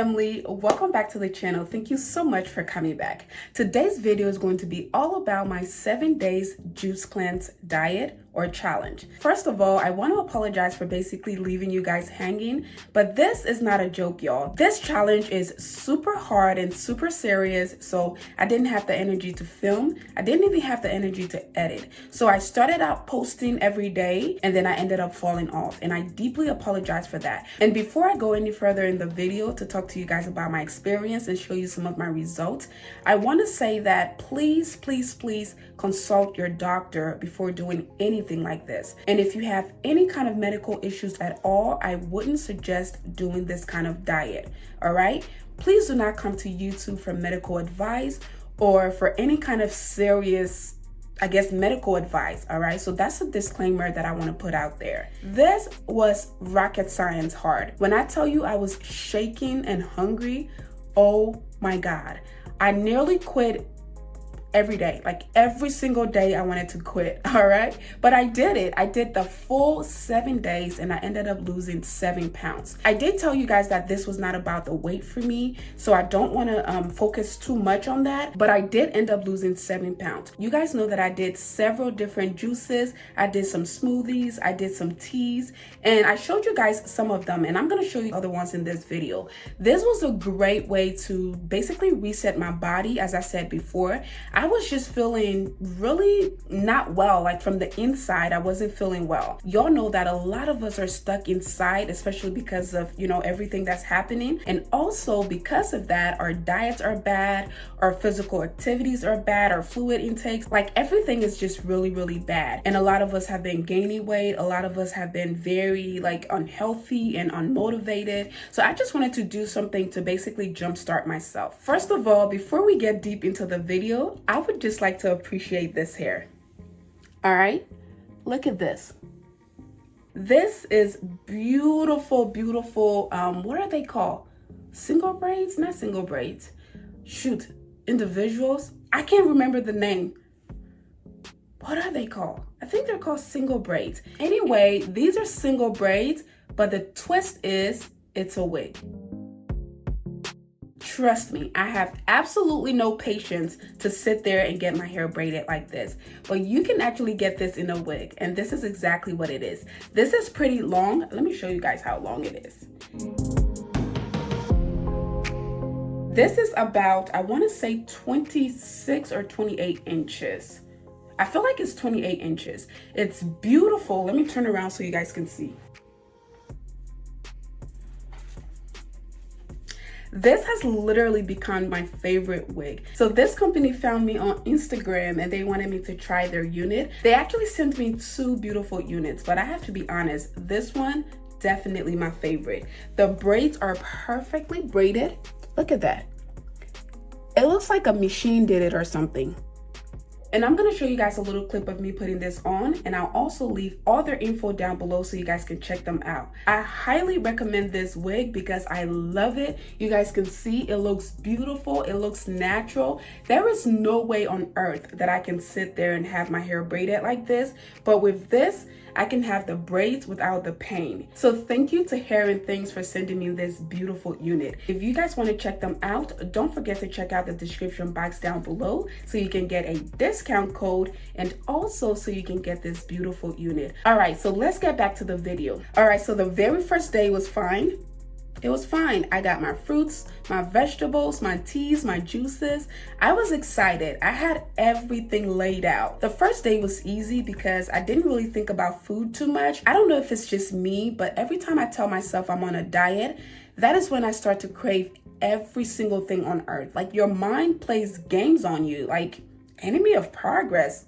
family, welcome back to the channel. Thank you so much for coming back. Today's video is going to be all about my 7 days juice cleanse diet or challenge. First of all, I want to apologize for basically leaving you guys hanging, but this is not a joke, y'all. This challenge is super hard and super serious, so I didn't have the energy to film. I didn't even have the energy to edit. So I started out posting every day and then I ended up falling off, and I deeply apologize for that. And before I go any further in the video to talk to you guys about my experience and show you some of my results, I want to say that please consult your doctor before doing anything like this. And if you have any kind of medical issues at all, I wouldn't suggest doing this kind of diet. All right, please do not come to YouTube for medical advice or for any kind of serious, I guess, medical advice. All right, so that's a disclaimer that I want to put out there. This was rocket science hard. When I tell you I was shaking and hungry, oh my God, I nearly quit every day. Like every single day I wanted to quit. All right, but I did it. I did the full 7 days and I ended up losing 7 pounds. I did tell you guys that this was not about the weight for me, so I don't want to focus too much on that, but I did end up losing 7 pounds. You guys know that I did several different juices. I did some smoothies, I did some teas, and I showed you guys some of them, and I'm going to show you other ones in this video. This was a great way to basically reset my body. As I said before, I was just feeling really not well. Like from the inside, I wasn't feeling well. Y'all know that a lot of us are stuck inside, especially because of, you know, everything that's happening. And also because of that, our diets are bad, our physical activities are bad, our fluid intakes, like everything is just really bad. And a lot of us have been gaining weight. A lot of us have been very like unhealthy and unmotivated. So I just wanted to do something to basically jumpstart myself. First of all, before we get deep into the video, I would just like to appreciate this hair. All right, look at this. This is beautiful. What are they called? Single braids? Not single braids. Shoot, individuals. I can't remember the name. What are they called? I think they're called single braids. Anyway, these are single braids, but the twist is it's a wig. Trust me, I have absolutely no patience to sit there and get my hair braided like this. But you can actually get this in a wig, and this is exactly what it is. This is pretty long. Let me show you guys how long it is. This is about, I want to say 26 or 28 inches. I feel like it's 28 inches. It's beautiful. Let me turn around so you guys can see. This has literally become my favorite wig. So this company found me on Instagram and they wanted me to try their unit. They actually sent me 2 beautiful units, but I have to be honest, this one, definitely my favorite. The braids are perfectly braided. Look at that. It looks like a machine did it or something. And I'm going to show you guys a little clip of me putting this on, and I'll also leave all their info down below so you guys can check them out. I highly recommend this wig because I love it. You guys can see it looks beautiful. It looks natural. There is no way on earth that I can sit there and have my hair braided like this, but with this, I can have the braids without the pain. So thank you to Hair and Things for sending me this beautiful unit. If you guys want to check them out, don't forget to check out the description box down below so you can get a discount code and also so you can get this beautiful unit. All right, so let's get back to the video. All right, so the very first day was fine. It was fine. I got my fruits, my vegetables, my teas, my juices. I was excited. I had everything laid out. The first day was easy because I didn't really think about food too much. I don't know if it's just me, but every time I tell myself I'm on a diet, that is when I start to crave every single thing on earth. Like your mind plays games on you, like enemy of progress.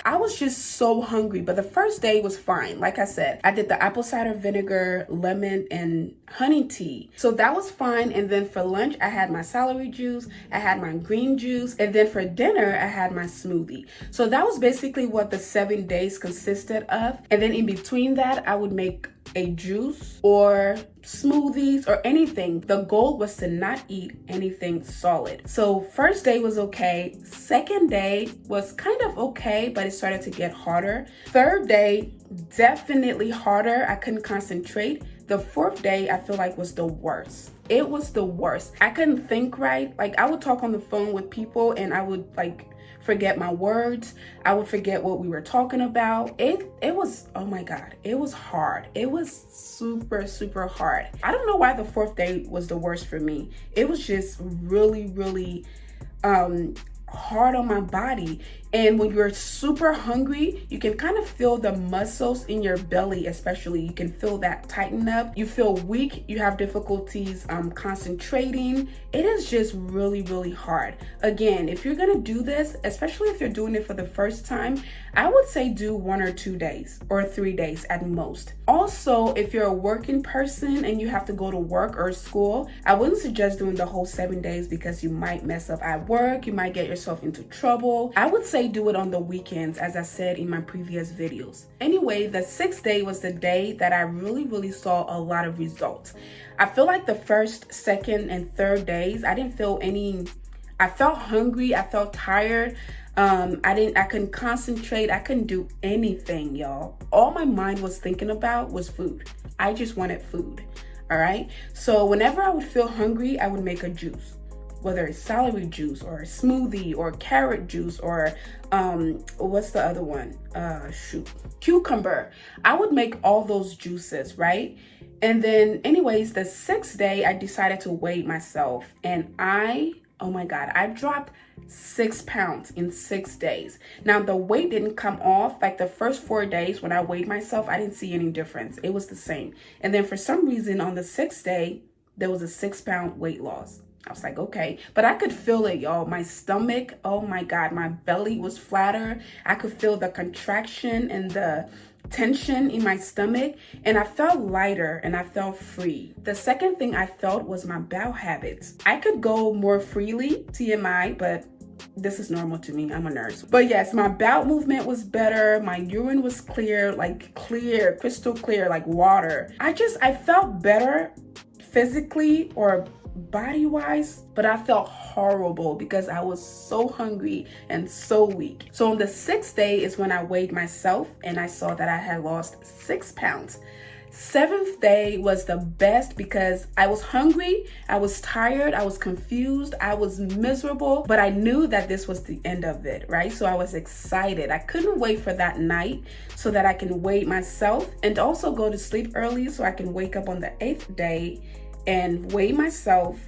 I was just so hungry, but the first day was fine. Like I said, I did the apple cider vinegar, lemon, and honey tea. So that was fine. And then for lunch, I had my celery juice, I had my green juice, and then for dinner, I had my smoothie. So that was basically what the 7 days consisted of. And then in between that, I would make a juice or smoothies or anything. The goal was to not eat anything solid. So first day was okay. Second day was kind of okay, but it started to get harder. Third day, definitely harder. I couldn't concentrate. The The fourth day, I feel like was the worst. It was the worst. I couldn't think right. Like, I would talk on the phone with people and I would like forget my words. I would forget what we were talking about. It was, oh my God, it was hard. It was super, super hard. I don't know why the fourth day was the worst for me. It was just really, really hard on my body. And when you're super hungry, you can kind of feel the muscles in your belly, especially. You can feel that tighten up. You feel weak. You have difficulties concentrating. It is just really, really hard. Again, if you're gonna do this, especially if you're doing it for the first time, I would say do 1 or 2 days or 3 days at most. Also, if you're a working person and you have to go to work or school, I wouldn't suggest doing the whole 7 days because you might mess up at work. You might get yourself into trouble. I would say do it on the weekends, as I said in my previous videos. Anyway, the 6th day was the day that I really saw a lot of results. I feel like the first, second, and third days, I didn't feel any, I felt hungry, I felt tired. I couldn't concentrate. I couldn't do anything, y'all. All my mind was thinking about was food. I just wanted food. All right. So whenever I would feel hungry, I would make a juice, whether it's celery juice or a smoothie or carrot juice or what's the other one? Cucumber. I would make all those juices, right? And then anyways, the 6th day, I decided to weigh myself and oh my God, I dropped 6 pounds in 6 days. Now the weight didn't come off. Like the first 4 days when I weighed myself, I didn't see any difference. It was the same. And then for some reason on the 6th day, there was a 6-pound weight loss. I was like, okay, but I could feel it, y'all. My stomach, oh my God, my belly was flatter. I could feel the contraction and the tension in my stomach, and I felt lighter and I felt free. The second thing I felt was my bowel habits. I could go more freely, TMI, but this is normal to me. I'm a nurse. But yes, my bowel movement was better. My urine was clear, like clear, crystal clear, like water. I felt better physically or body-wise, but I felt horrible because I was so hungry and so weak. So on the 6th day is when I weighed myself and I saw that I had lost 6 pounds. 7th day was the best because I was hungry, I was tired, I was confused, I was miserable, but I knew that this was the end of it, right? So I was excited. I couldn't wait for that night so that I can weigh myself and also go to sleep early so I can wake up on the 8th day and weigh myself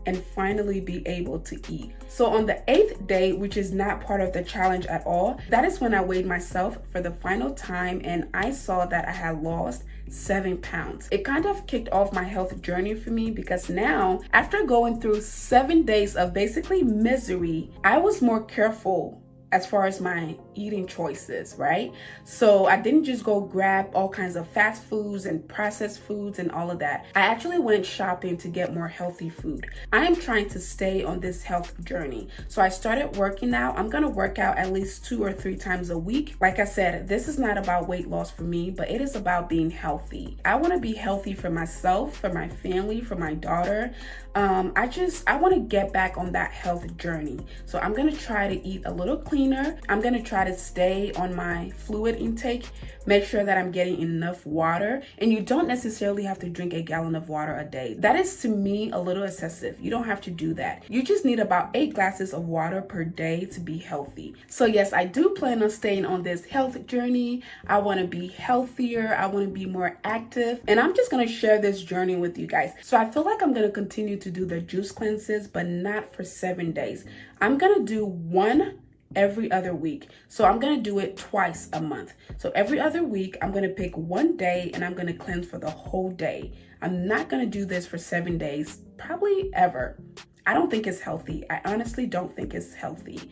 and finally be able to eat. So on the 8th day, which is not part of the challenge at all, that is when I weighed myself for the final time and I saw that I had lost 7 pounds. It kind of kicked off my health journey for me because now, after going through 7 days of basically misery, I was more careful as far as my eating choices, right? So I didn't just go grab all kinds of fast foods and processed foods and all of that. I actually went shopping to get more healthy food. I am trying to stay on this health journey. So I started working out. I'm gonna work out at least 2 or 3 times a week. Like I said, this is not about weight loss for me, but it is about being healthy. I wanna be healthy for myself, for my family, for my daughter. I wanna get back on that health journey. So I'm gonna try to eat a little cleaner. I'm gonna try to stay on my fluid intake, make sure that I'm getting enough water. And you don't necessarily have to drink a gallon of water a day. That is to me a little excessive. You don't have to do that. You just need about 8 glasses of water per day to be healthy. So yes, I do plan on staying on this health journey. I wanna be healthier. I wanna be more active. And I'm just gonna share this journey with you guys. So I feel like I'm gonna continue to do the juice cleanses, but not for 7 days. I'm gonna do one every other week. So I'm gonna do it twice a month. So every other week, I'm gonna pick one day and I'm gonna cleanse for the whole day. I'm not gonna do this for 7 days, probably ever. I don't think it's healthy. I honestly don't think it's healthy.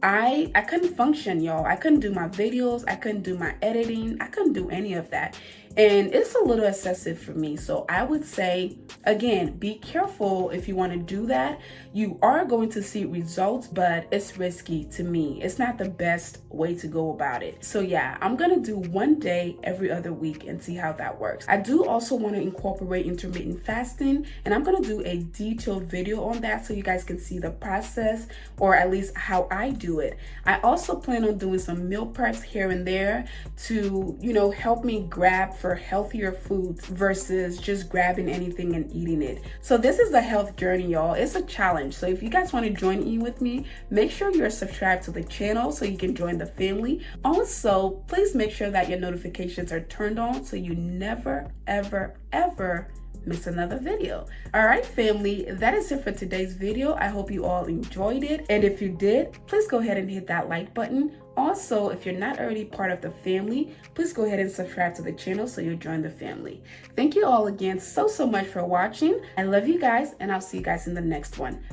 I couldn't function, y'all. I couldn't do my videos. I couldn't do my editing. I couldn't do any of that. And it's a little excessive for me. So I would say, again, be careful if you want to do that. You are going to see results, but it's risky to me. It's not the best way to go about it. So yeah, I'm going to do one day every other week and see how that works. I do also want to incorporate intermittent fasting, and I'm going to do a detailed video on that so you guys can see the process, or at least how I do it. I also plan on doing some meal preps here and there to, help me grab for healthier foods versus just grabbing anything and eating it. So this is a health journey, y'all. It's a challenge. So if you guys want to join in with me, make sure you're subscribed to the channel so you can join the family. Also, please make sure that your notifications are turned on so you never, ever, ever miss another video. All right, family, that is it for today's video. I hope you all enjoyed it. And if you did, please go ahead and hit that like button. Also, if you're not already part of the family, please go ahead and subscribe to the channel so you'll join the family. Thank you all again so much for watching. I love you guys, and I'll see you guys in the next one.